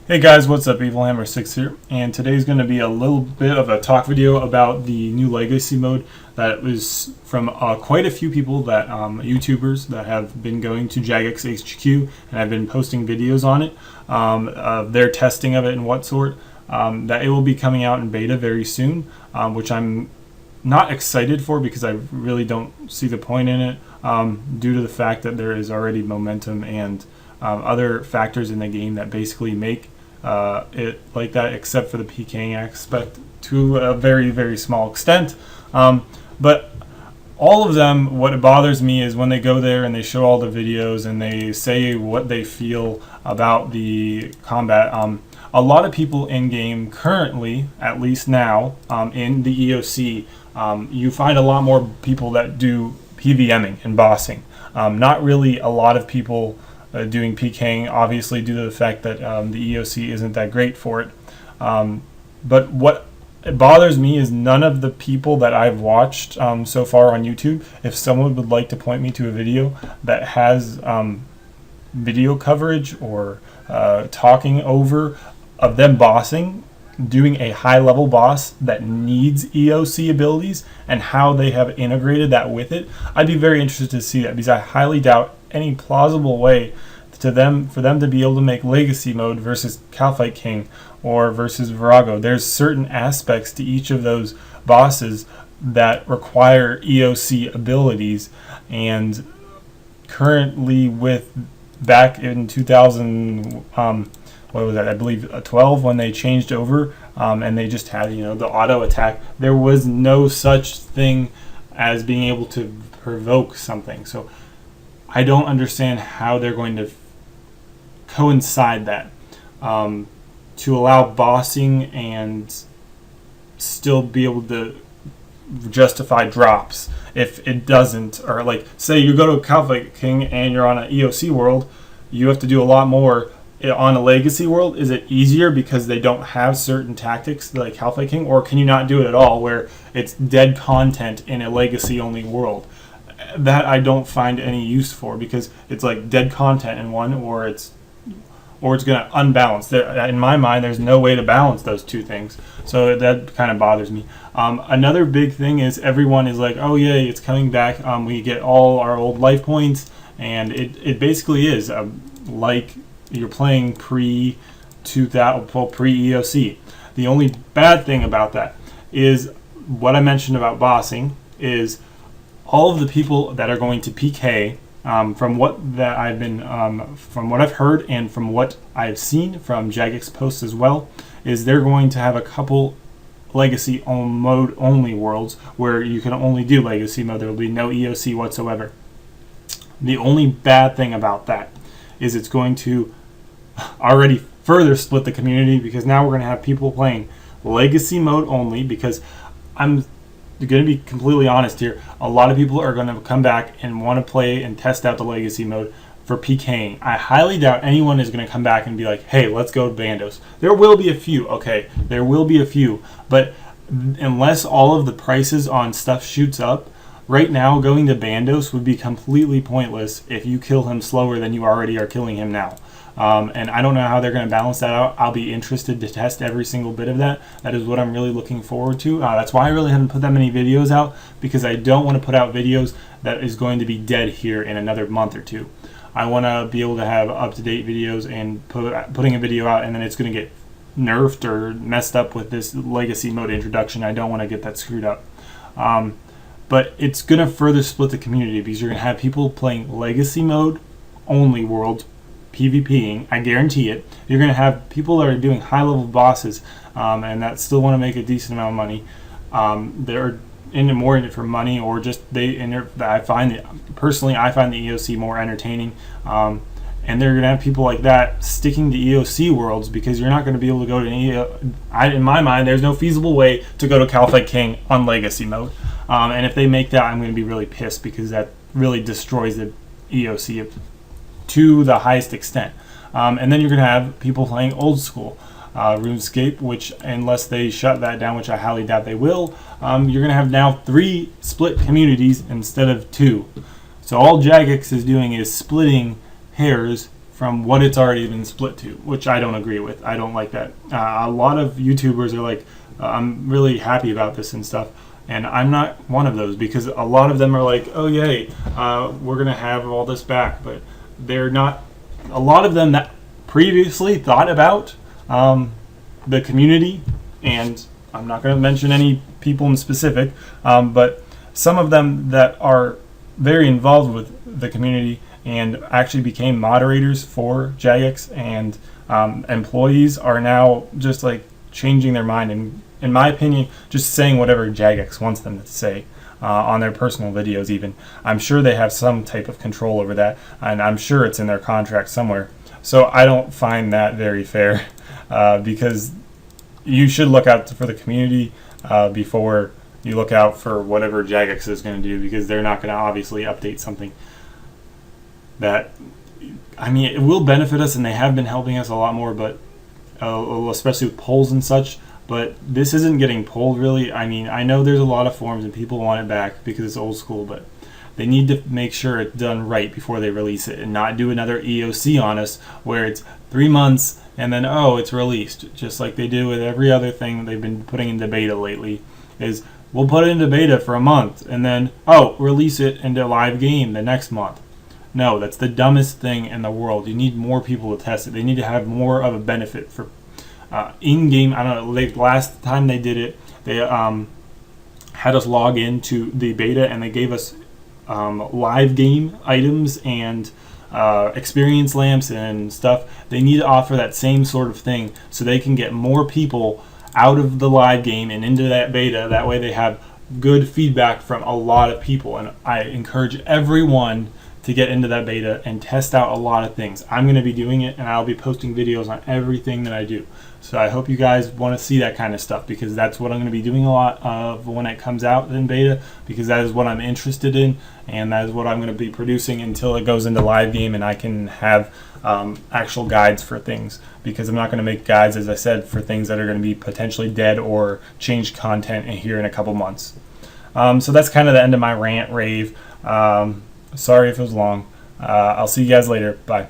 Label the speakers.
Speaker 1: Hey guys, what's up? EvilHammer6 here, and today's going to be a little bit of a talk video about the new Legacy mode that was from quite a few people, that YouTubers that have been going to Jagex HQ and have been posting videos on it, their testing of it and what sort, that it will be coming out in beta very soon, which I'm not excited for because I really don't see the point in it, due to the fact that there is already momentum and other factors in the game that basically make it like that, except for the PKing aspect to a very, very small extent. But all of them, what bothers me is when they go there and they show all the videos and they say what they feel about the combat. A lot of people in game currently, at least now, in the EOC, you find a lot more people that do PVMing and bossing. Not really a lot of people doing PKing, obviously due to the fact that the EOC isn't that great for it. But what bothers me is none of the people that I've watched so far on YouTube, if someone would like to point me to a video that has video coverage or talking over of them bossing, doing a high level boss that needs EOC abilities and how they have integrated that with it, I'd be very interested to see that, because I highly doubt any plausible way for them to be able to make Legacy mode versus Calfight King or versus Virago. There's certain aspects to each of those bosses that require EOC abilities, and currently with back in 2000, what was that? I believe 12, when they changed over and they just had the auto attack. There was no such thing as being able to provoke something. So I don't understand how they're going to coincide that to allow bossing and still be able to justify drops if it doesn't. Or like, say you go to Calfight King and you're on an EOC world, you have to do a lot more. On a Legacy world, is it easier because they don't have certain tactics like Calfight King, or can you not do it at all where it's dead content in a Legacy only world? That I don't find any use for, because it's like dead content in one, or it's going to unbalance. In my mind, there's no way to balance those two things. So that kind of bothers me. Another big thing is everyone is like, oh yay, it's coming back. We get all our old life points, and it basically is like you're playing pre-EOC. The only bad thing about that is what I mentioned about bossing is all of the people that are going to PK, from what I've heard and from what I've seen from Jagex posts as well, is they're going to have a couple Legacy mode only worlds where you can only do Legacy mode. There will be no EOC whatsoever. The only bad thing about that is it's going to already further split the community, because now we're going to have people playing Legacy mode only, because I'm going to be completely honest here, a lot of people are going to come back and want to play and test out the Legacy mode for PKing. I highly doubt anyone is going to come back and be like, hey, let's go to Bandos. There will be a few, okay, there will be a few, but unless all of the prices on stuff shoots up, right now going to Bandos would be completely pointless if you kill him slower than you already are killing him now. And I don't know how they're going to balance that out. I'll be interested to test every single bit of that. That is what I'm really looking forward to. That's why I really haven't put that many videos out, because I don't want to put out videos that is going to be dead here in another month or two. I want to be able to have up-to-date videos, and putting a video out and then it's going to get nerfed or messed up with this Legacy mode introduction. I don't want to get that screwed up. But it's going to further split the community, because you're going to have people playing Legacy mode only worlds, PvPing, I guarantee it. You're going to have people that are doing high-level bosses and that still want to make a decent amount of money. They're more in it for money, or just I find the EOC more entertaining. And they're going to have people like that sticking to EOC worlds, because you're not going to be able to go to in my mind, there's no feasible way to go to Calfight King on Legacy mode. And if they make that, I'm going to be really pissed, because that really destroys the EOC to the highest extent. And then you're going to have people playing old school RuneScape, which, unless they shut that down, which I highly doubt they will, you're going to have now 3 split communities instead of 2. So all Jagex is doing is splitting hairs from what it's already been split to, which I don't agree with. I don't like that. A lot of YouTubers are like, I'm really happy about this and stuff, and I'm not one of those, because a lot of them are like, oh yay, we're gonna have all this back, but they're not. A lot of them that previously thought about the community, and I'm not going to mention any people in specific, but some of them that are very involved with the community and actually became moderators for Jagex, and employees are now just like changing their mind and, in my opinion, just saying whatever Jagex wants them to say on their personal videos even. I'm sure they have some type of control over that, and I'm sure it's in their contract somewhere. So I don't find that very fair, because you should look out for the community before you look out for whatever Jagex is going to do, because they're not going to obviously update something that, I mean, it will benefit us, and they have been helping us a lot more, but especially with polls and such. But this isn't getting pulled really. I mean, I know there's a lot of forums and people want it back because it's old school, but they need to make sure it's done right before they release it, and not do another EOC on us where it's 3 months and then, oh, it's released. Just like they do with every other thing they've been putting into beta lately, is we'll put it into beta for a month and then, oh, release it into live game the next month. No, that's the dumbest thing in the world. You need more people to test it. They need to have more of a benefit for in-game. I don't know, last time they did it, they had us log into the beta, and they gave us live game items and experience lamps and stuff. They need to offer that same sort of thing so they can get more people out of the live game and into that beta. That way they have good feedback from a lot of people, and I encourage everyone to get into that beta and test out a lot of things. I'm going to be doing it, and I'll be posting videos on everything that I do. So I hope you guys want to see that kind of stuff, because that's what I'm going to be doing a lot of when it comes out in beta, because that is what I'm interested in, and that is what I'm going to be producing until it goes into live game and I can have actual guides for things, because I'm not going to make guides, as I said, for things that are going to be potentially dead or change content here in a couple months. So that's kind of the end of my rant rave. Sorry if it was long. I'll see you guys later. Bye.